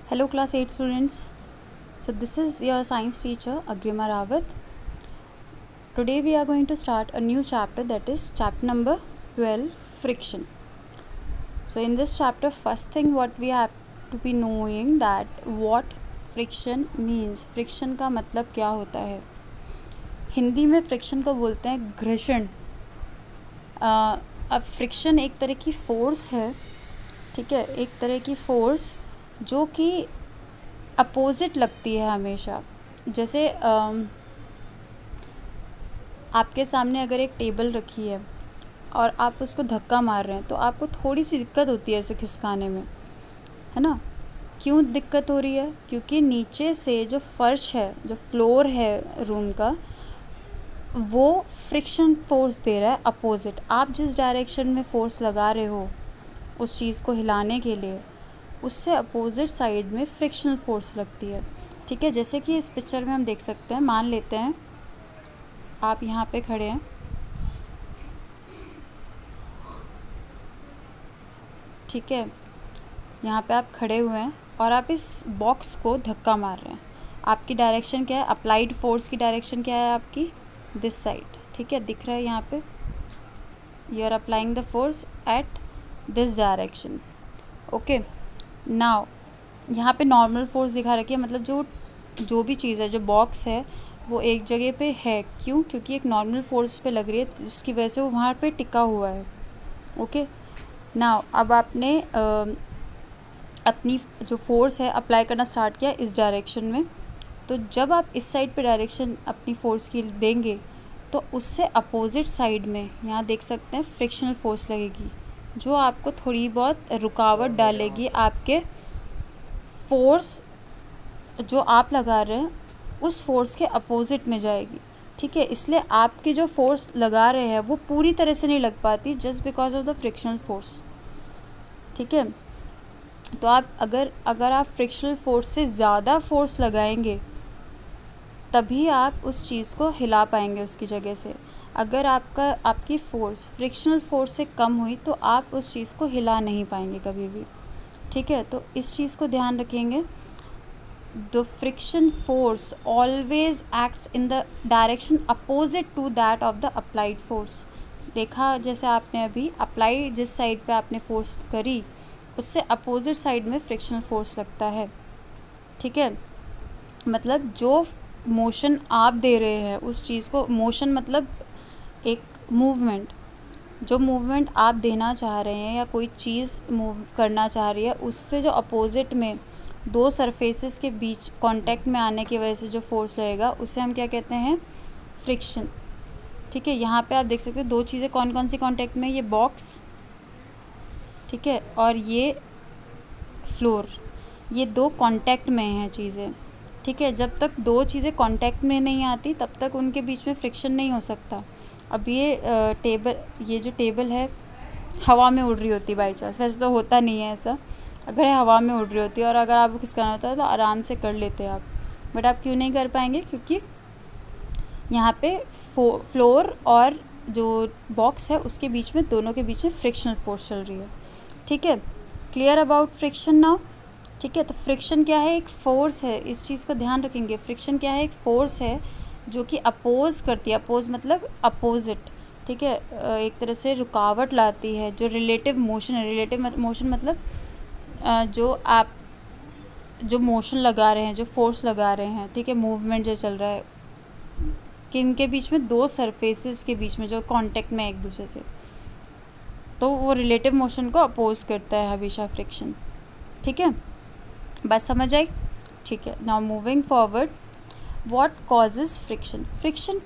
Hello class 8 students. So this is your science teacher Agrima Rawat. Today we are going to start a new chapter, that is chapter number 12, friction. So in this chapter, first thing what we have to be knowing that what friction means. friction का मतलब क्या होता है. हिंदी में friction को बोलते हैं घर्षण. अब फ्रिक्शन एक तरह की फोर्स है, ठीक है, एक तरह की फोर्स जो कि अपोजिट लगती है हमेशा. जैसे आपके सामने अगर एक टेबल रखी है और आप उसको धक्का मार रहे हैं तो आपको थोड़ी सी दिक्कत होती है इसे खिसकाने में, है ना. क्यों दिक्कत हो रही है? क्योंकि नीचे से जो फर्श है, जो फ्लोर है रूम का, वो फ्रिक्शन फोर्स दे रहा है अपोजिट. आप जिस डायरेक्शन में फोर्स लगा रहे हो उस चीज़ को हिलाने के लिए, उससे अपोजिट साइड में फ्रिक्शनल फोर्स लगती है, ठीक है. जैसे कि इस पिक्चर में हम देख सकते हैं. मान लेते हैं आप यहाँ पे खड़े हैं, ठीक है, यहाँ पे आप खड़े हुए हैं और आप इस बॉक्स को धक्का मार रहे हैं. आपकी डायरेक्शन क्या है? अप्लाइड फोर्स की डायरेक्शन क्या है आपकी? दिस साइड, ठीक है, दिख रहा है यहाँ पे. You are applying the force at this direction. Okay, now यहाँ पे नॉर्मल फोर्स दिखा रखी है, मतलब जो भी चीज़ है, जो बॉक्स है वो एक जगह पे है. क्यों? क्योंकि एक नॉर्मल फोर्स पे लग रही है, जिसकी वजह से वो वहाँ पे टिका हुआ है. ओके, नाउ अब आपने अपनी जो फोर्स है अप्लाई करना स्टार्ट किया इस डायरेक्शन में. तो जब आप इस साइड पे डायरेक्शन अपनी फोर्स की देंगे तो उससे अपोजिट साइड में यहाँ देख सकते हैं फ्रिक्शनल फोर्स लगेगी, जो आपको थोड़ी बहुत रुकावट डालेगी. आपके फोर्स जो आप लगा रहे हैं उस फोर्स के अपोजिट में जाएगी, ठीक है. इसलिए आपकी जो फोर्स लगा रहे हैं वो पूरी तरह से नहीं लग पाती, just because of the frictional force, ठीक है. तो आप अगर आप फ्रिक्शनल फोर्स से ज़्यादा फोर्स लगाएंगे तभी आप उस चीज़ को हिला पाएंगे उसकी जगह से. अगर आपकी फोर्स फ्रिक्शनल फोर्स से कम हुई तो आप उस चीज़ को हिला नहीं पाएंगे कभी भी, ठीक है. तो इस चीज़ को ध्यान रखेंगे. The friction force always acts in the direction opposite to that of the applied force. देखा, जैसे आपने अभी अप्लाई जिस साइड पे आपने फोर्स करी उससे अपोजिट साइड में फ्रिक्शनल फोर्स लगता है, ठीक है. मतलब जो मोशन आप दे रहे हैं उस चीज़ को, मोशन मतलब एक मूवमेंट, जो मूवमेंट आप देना चाह रहे हैं या कोई चीज़ मूव करना चाह रही है, उससे जो अपोजिट में दो सरफेसेस के बीच कांटेक्ट में आने की वजह से जो फोर्स लगेगा उसे हम क्या कहते हैं? फ्रिक्शन, ठीक है. यहाँ पे आप देख सकते हैं दो चीज़ें कौन कौन सी कांटेक्ट में, ये बॉक्स, ठीक है, और ये फ्लोर, ये दो कांटेक्ट में हैं चीज़ें, ठीक है. जब तक दो चीज़ें कांटेक्ट में नहीं आती तब तक उनके बीच में फ्रिक्शन नहीं हो सकता. अब ये जो टेबल है हवा में उड़ रही होती बाई चांस, वैसे तो होता नहीं है ऐसा, अगर हवा में उड़ रही होती है और अगर आपको खिसकाना होता है तो आराम से कर लेते हैं आप, बट आप क्यों नहीं कर पाएंगे? क्योंकि यहाँ पे फ्लोर और जो बॉक्स है उसके बीच में, दोनों के बीच में फ्रिक्शनल फोर्स चल रही है, ठीक है. क्लियर अबाउट फ्रिक्शन नाउ, ठीक है. तो फ्रिक्शन क्या है? एक फोर्स है, इस चीज़ का ध्यान रखेंगे. फ्रिक्शन क्या है? एक फोर्स है जो कि अपोज करती है. अपोज मतलब अपोजिट, ठीक है, एक तरह से रुकावट लाती है. जो रिलेटिव मोशन है, रिलेटिव मोशन मतलब जो मोशन लगा रहे हैं, जो फोर्स लगा रहे हैं, ठीक है, मूवमेंट जो चल रहा है, कि इनके बीच में दो सरफेसेस के बीच में जो कांटेक्ट में एक दूसरे से, तो वो रिलेटिव मोशन को अपोज करता है हमेशा फ्रिक्शन, ठीक है. बात समझ आई? ठीक है. Now moving forward, what causes friction. Friction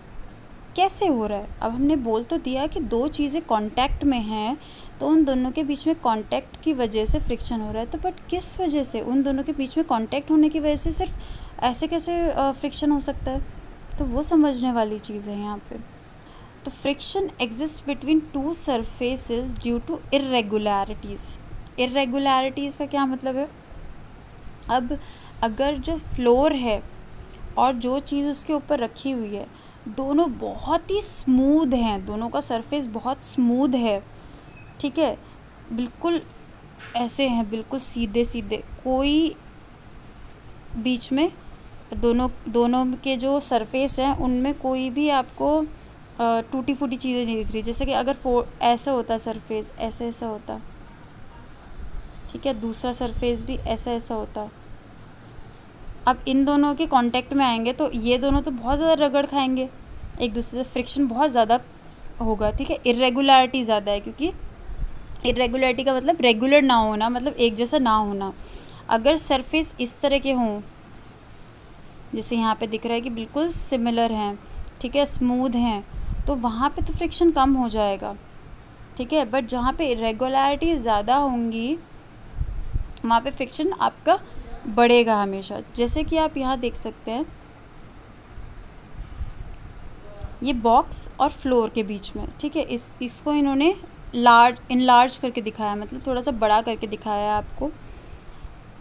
कैसे हो रहा है? अब हमने बोल तो दिया कि दो चीज़ें कांटेक्ट में हैं तो उन दोनों के बीच में कांटेक्ट की वजह से फ्रिक्शन हो रहा है. तो बट किस वजह से? उन दोनों के बीच में कांटेक्ट होने की वजह से सिर्फ ऐसे कैसे फ्रिक्शन हो सकता है? तो वो समझने वाली चीज़ है यहाँ पे. तो friction exist between two surfaces due to irregularities. Irregularities का क्या मतलब है? अब अगर जो फ्लोर है और जो चीज़ उसके ऊपर रखी हुई है, दोनों बहुत ही स्मूथ हैं, दोनों का सरफेस बहुत स्मूथ है, ठीक है, बिल्कुल ऐसे हैं, बिल्कुल सीधे सीधे, कोई बीच में दोनों के जो सरफेस हैं उनमें कोई भी आपको टूटी फूटी चीज़ें नहीं दिख रही। जैसे कि अगर ऐसा होता सरफेस, ऐसा होता, ठीक है, दूसरा सरफेस भी ऐसा होता। अब इन दोनों के कांटेक्ट में आएंगे तो ये दोनों तो बहुत ज़्यादा रगड़ खाएंगे एक दूसरे से, फ्रिक्शन बहुत ज़्यादा होगा, ठीक है। इर्रेगुलरिटी ज़्यादा है, क्योंकि इर्रेगुलरिटी का मतलब रेगुलर ना होना, मतलब एक जैसा ना होना। अगर सरफेस इस तरह के हों, जैसे यहाँ पे दिख रहा है कि बिल्कुल सिमिलर हैं, ठीक है, स्मूथ हैं, तो वहाँ पे तो फ्रिक्शन कम हो जाएगा, ठीक है। बट जहाँ पे इरेगुलरिटी ज़्यादा होंगी वहाँ पे फ्रिक्शन आपका बढ़ेगा हमेशा। जैसे कि आप यहाँ देख सकते हैं, ये बॉक्स और फ्लोर के बीच में, ठीक है, इसको इन्होंने इनलार्ज करके दिखाया, मतलब थोड़ा सा बड़ा करके दिखाया है आपको।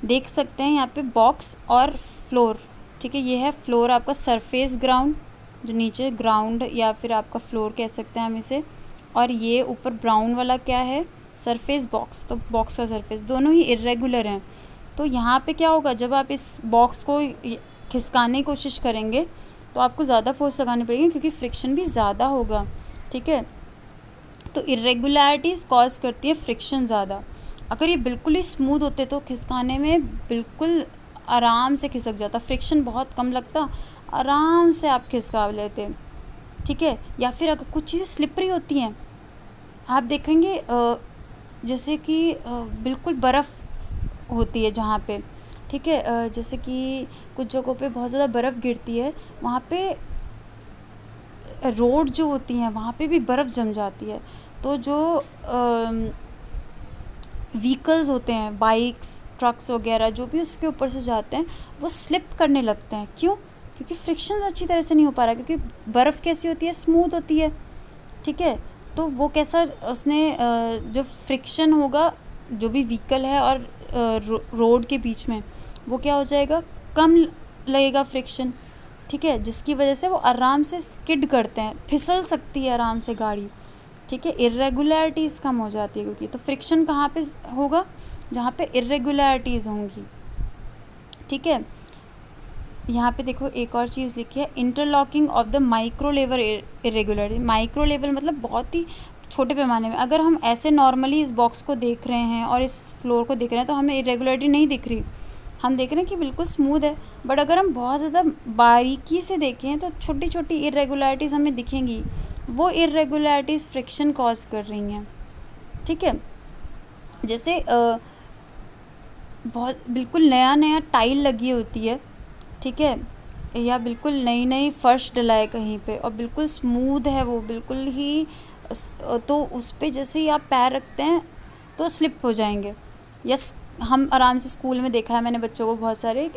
देख सकते हैं यहाँ पे बॉक्स और फ्लोर, ठीक है। ये है फ्लोर आपका सरफेस ग्राउंड, जो नीचे ग्राउंड या फिर आपका फ्लोर कह सकते हैं हम इसे, और ये ऊपर ब्राउन वाला क्या है, सरफेस बॉक्स। तो बॉक्स का सरफेस दोनों ही इरेगुलर हैं। तो यहाँ पे क्या होगा, जब आप इस बॉक्स को खिसकाने की कोशिश करेंगे तो आपको ज़्यादा फोर्स लगानी पड़ेगी, क्योंकि फ्रिक्शन भी ज़्यादा होगा, ठीक है। तो इरेगुलरिटीज़ कॉज करती है फ्रिक्शन ज़्यादा। अगर ये बिल्कुल ही स्मूथ होते तो खिसकाने में बिल्कुल आराम से खिसक जाता, फ्रिक्शन बहुत कम लगता, आराम से आप खिसका लेते, ठीक है। या फिर अगर कुछ चीज़ें स्लिपरी होती हैं, आप देखेंगे जैसे कि बिल्कुल बर्फ़ होती है जहाँ पे, ठीक है, जैसे कि कुछ जगहों पे बहुत ज़्यादा बर्फ़ गिरती है, वहाँ पे रोड जो होती हैं वहाँ पे भी बर्फ़ जम जाती है। तो जो व्हीकल्स होते हैं, बाइक्स, ट्रक्स वगैरह, जो भी उसके ऊपर से जाते हैं वो स्लिप करने लगते हैं। क्यों? क्योंकि फ्रिक्शन अच्छी तरह से नहीं हो पा रहा, क्योंकि बर्फ़ कैसी होती है, स्मूथ होती है, ठीक है। तो वो कैसा उसने जो फ्रिक्शन होगा, जो भी व्हीकल है और रोड के बीच में, वो क्या हो जाएगा, कम लगेगा फ्रिक्शन, ठीक है, जिसकी वजह से वो आराम से स्किड करते हैं, फिसल सकती है आराम से गाड़ी, ठीक है। इरेगुलरिटीज़ कम हो जाती है, क्योंकि तो फ्रिक्शन कहाँ पे होगा, जहाँ पे इरेगुलरिटीज़ होंगी, ठीक है। यहाँ पे देखो एक और चीज़ लिखी है, interlocking of the micro level irregularity. Micro level मतलब बहुत ही छोटे पैमाने में। अगर हम ऐसे नॉर्मली इस बॉक्स को देख रहे हैं और इस फ्लोर को देख रहे हैं तो हमें इरेगुलरिटी नहीं दिख रही, हम देख रहे हैं कि बिल्कुल स्मूथ है। बट अगर हम बहुत ज़्यादा बारीकी से देखें तो छोटी छोटी इरेगुलरिटीज़ हमें दिखेंगी, वो इरेगुलरिटीज़ फ्रिक्शन कॉज कर रही हैं, ठीक है। जैसे बहुत बिल्कुल नया टाइल लगी होती है, ठीक है, या बिल्कुल नई फर्श डला है कहीं पे और बिल्कुल स्मूथ है वो, बिल्कुल ही, तो उस पर जैसे ही आप पैर रखते हैं तो स्लिप हो जाएंगे। या हम आराम से स्कूल में देखा है मैंने बच्चों को, बहुत सारे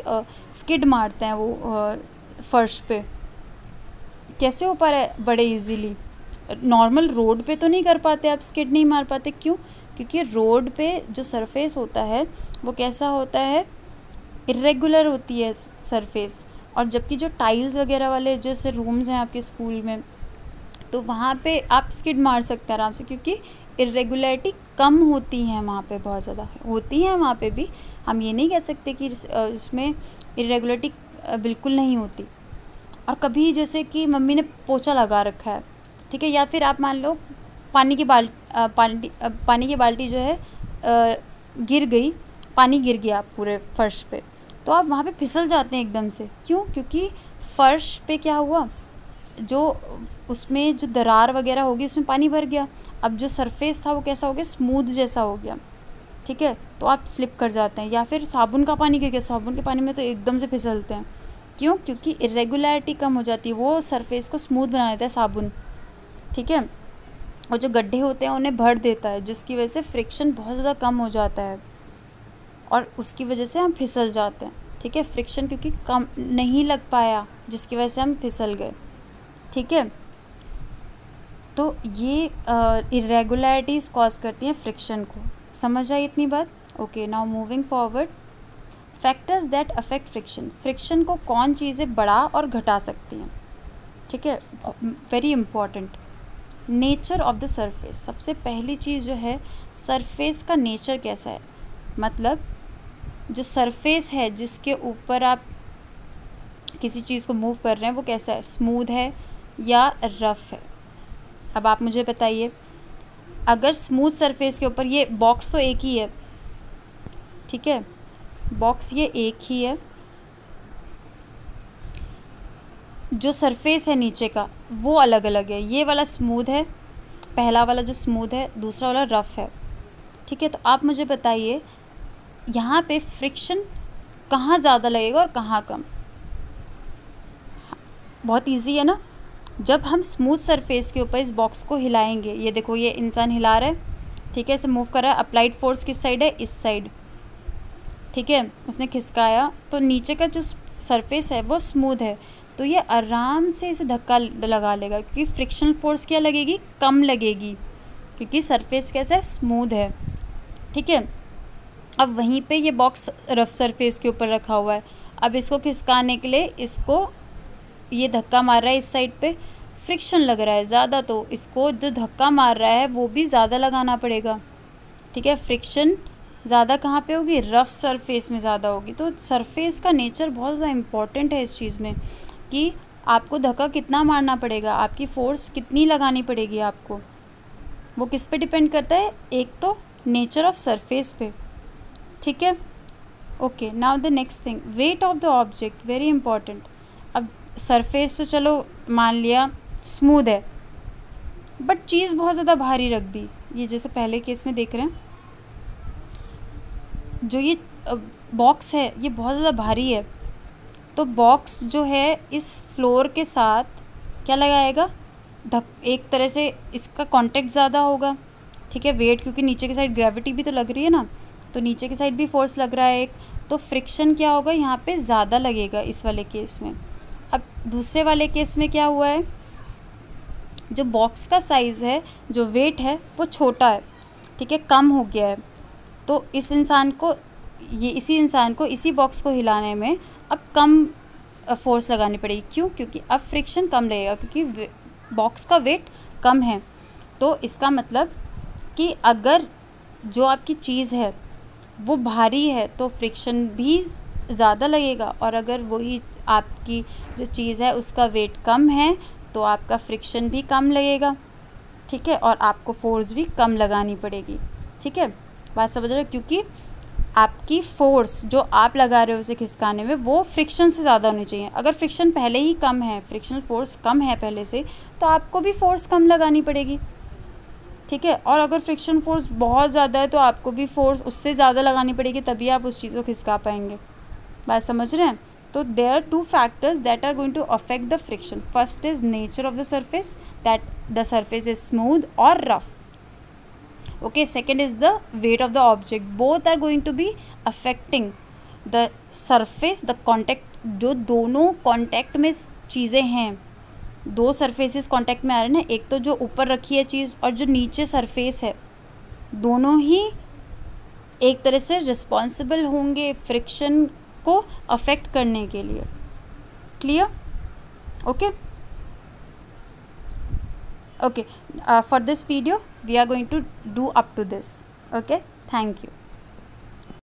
स्किड मारते हैं वो फर्श पे, कैसे ऊपर है बड़े इजीली। नॉर्मल रोड पे तो नहीं कर पाते आप, स्किड नहीं मार पाते। क्यों? क्योंकि रोड पे जो सरफेस होता है वो कैसा होता है, इरेगुलर होती है सरफेस। और जबकि जो टाइल्स वगैरह वाले जैसे रूम्स हैं आपके स्कूल में, तो वहाँ पे आप स्किड मार सकते हैं आराम से, क्योंकि इरेगुलरिटी कम होती हैं वहाँ पे, बहुत ज़्यादा होती हैं वहाँ पे भी। हम ये नहीं कह सकते कि इसमें इरेगुलरिटी बिल्कुल नहीं होती। और कभी जैसे कि मम्मी ने पोछा लगा रखा है, ठीक है, या फिर आप मान लो पानी की बाल्टी जो है गिर गई, पानी गिर गया पूरे फर्श पे, तो आप वहाँ पे फिसल जाते हैं एकदम से। क्यों? क्योंकि फ़र्श पे क्या हुआ, जो उसमें जो दरार वगैरह होगी उसमें पानी भर गया। अब जो सरफेस था वो कैसा हो गया, स्मूथ जैसा हो गया, ठीक है, तो आप स्लिप कर जाते हैं। या फिर साबुन का पानी गिर गया, साबुन के पानी में तो एकदम से फिसलते हैं। क्यों? क्योंकि इरेगुलरिटी कम हो जाती है, वो सरफेस को स्मूथ बना देता है साबुन, ठीक है, और जो गड्ढे होते हैं उन्हें भर देता है, जिसकी वजह से फ्रिक्शन बहुत ज़्यादा कम हो जाता है और उसकी वजह से हम फिसल जाते हैं, ठीक है। फ्रिक्शन क्योंकि कम नहीं लग पाया, जिसकी वजह से हम फिसल गए, ठीक है। तो ये इरेगुलरिटीज़ कॉज करती हैं फ्रिक्शन को। समझ आई इतनी बात? Okay, now moving forward, factors that affect friction. Friction को कौन चीज़ें बढ़ा और घटा सकती हैं, ठीक है, very important. Nature of the surface, सबसे पहली चीज़ जो है, सरफेस का नेचर कैसा है, मतलब जो सरफेस है जिसके ऊपर आप किसी चीज़ को मूव कर रहे हैं वो कैसा है, स्मूथ है या रफ़ है। अब आप मुझे बताइए, अगर स्मूथ सरफेस के ऊपर, ये बॉक्स तो एक ही है, ठीक है, बॉक्स ये एक ही है, जो सरफेस है नीचे का वो अलग अलग है। ये वाला स्मूथ है, पहला वाला जो स्मूथ है, दूसरा वाला रफ़ है, ठीक है। तो आप मुझे बताइए यहाँ पे फ्रिक्शन कहाँ ज़्यादा लगेगा और कहाँ कम। बहुत इजी है ना। जब हम स्मूथ सरफेस के ऊपर इस बॉक्स को हिलाएंगे, ये देखो ये इंसान हिला रहा है, ठीक है, इसे मूव कर रहा है, अप्लाइड फोर्स किस साइड है, इस साइड, ठीक है, उसने खिसकाया तो नीचे का जो सरफेस है वो स्मूथ है, तो ये आराम से इसे धक्का लगा लेगा, क्योंकि फ्रिक्शनल फोर्स क्या लगेगी, कम लगेगी, क्योंकि सरफेस कैसा है, स्मूथ है, ठीक है। अब वहीं पे ये बॉक्स रफ सरफेस के ऊपर रखा हुआ है, अब इसको खिसकाने के लिए इसको ये धक्का मार रहा है, इस साइड पे फ्रिक्शन लग रहा है ज़्यादा, तो इसको जो धक्का मार रहा है वो भी ज़्यादा लगाना पड़ेगा, ठीक है। फ्रिक्शन ज़्यादा कहाँ पे होगी, रफ़ सरफेस में ज़्यादा होगी। तो सरफेस का नेचर बहुत ज़्यादा इम्पॉर्टेंट है इस चीज़ में, कि आपको धक्का कितना मारना पड़ेगा, आपकी फ़ोर्स कितनी लगानी पड़ेगी आपको, वो किस पे डिपेंड करता है, एक तो नेचर ऑफ सरफेस पे, ठीक है। Okay, now the next thing, weight of the object, very important. अब सरफेस तो चलो मान लिया स्मूथ है, बट चीज़ बहुत ज़्यादा भारी रख दी, ये जैसे पहले केस में देख रहे हैं, जो ये बॉक्स है ये बहुत ज़्यादा भारी है, तो बॉक्स जो है इस फ्लोर के साथ क्या लगाएगा, एक तरह से इसका कांटेक्ट ज़्यादा होगा, ठीक है, वेट, क्योंकि नीचे की साइड ग्रेविटी भी तो लग रही है ना, तो नीचे की साइड भी फोर्स लग रहा है एक, तो फ्रिक्शन क्या होगा यहाँ पे ज़्यादा लगेगा इस वाले केस में। अब दूसरे वाले केस में क्या हुआ है, जो बॉक्स का साइज़ है, जो वेट है वो छोटा है, ठीक है, कम हो गया है, तो इस इंसान को, इसी इंसान को इसी बॉक्स को हिलाने में अब कम फोर्स लगानी पड़ेगी। क्यों, क्योंकि अब फ्रिक्शन कम लगेगा, क्योंकि बॉक्स का वेट कम है। तो इसका मतलब कि अगर जो आपकी चीज़ है वो भारी है तो फ्रिक्शन भी ज़्यादा लगेगा, और अगर वही आपकी जो चीज़ है उसका वेट कम है तो आपका फ्रिक्शन भी कम लगेगा, ठीक है, और आपको फोर्स भी कम लगानी पड़ेगी, ठीक है। बात समझ रहे हो, क्योंकि आपकी फ़ोर्स जो आप लगा रहे हो उसे खिसकाने में वो फ्रिक्शन से ज़्यादा होनी चाहिए। अगर फ्रिक्शन पहले ही कम है, फ्रिक्शनल फोर्स कम है पहले से, तो आपको भी फोर्स कम लगानी पड़ेगी, ठीक है। और अगर फ्रिक्शन फोर्स बहुत ज़्यादा है तो आपको भी फोर्स उससे ज़्यादा लगानी पड़ेगी, तभी आप उस चीज़ को खिसका पाएंगे। बात समझ रहे हैं। तो there are two factors that are going to affect the friction. First is nature of the surface, that the surface is smooth और rough. Okay, second is the weight of the object. Both are going to be affecting the surface, the contact, जो दोनों contact में चीज़ें हैं, दो surfaces contact में आ रहे हैं ना, एक तो जो ऊपर रखी है चीज़ और जो नीचे सरफेस है, दोनों ही एक तरह से रिस्पॉन्सिबल होंगे फ्रिक्शन को अफेक्ट करने के लिए। Clear? Okay okay, for this video we are going to do up to this. Okay, thank you.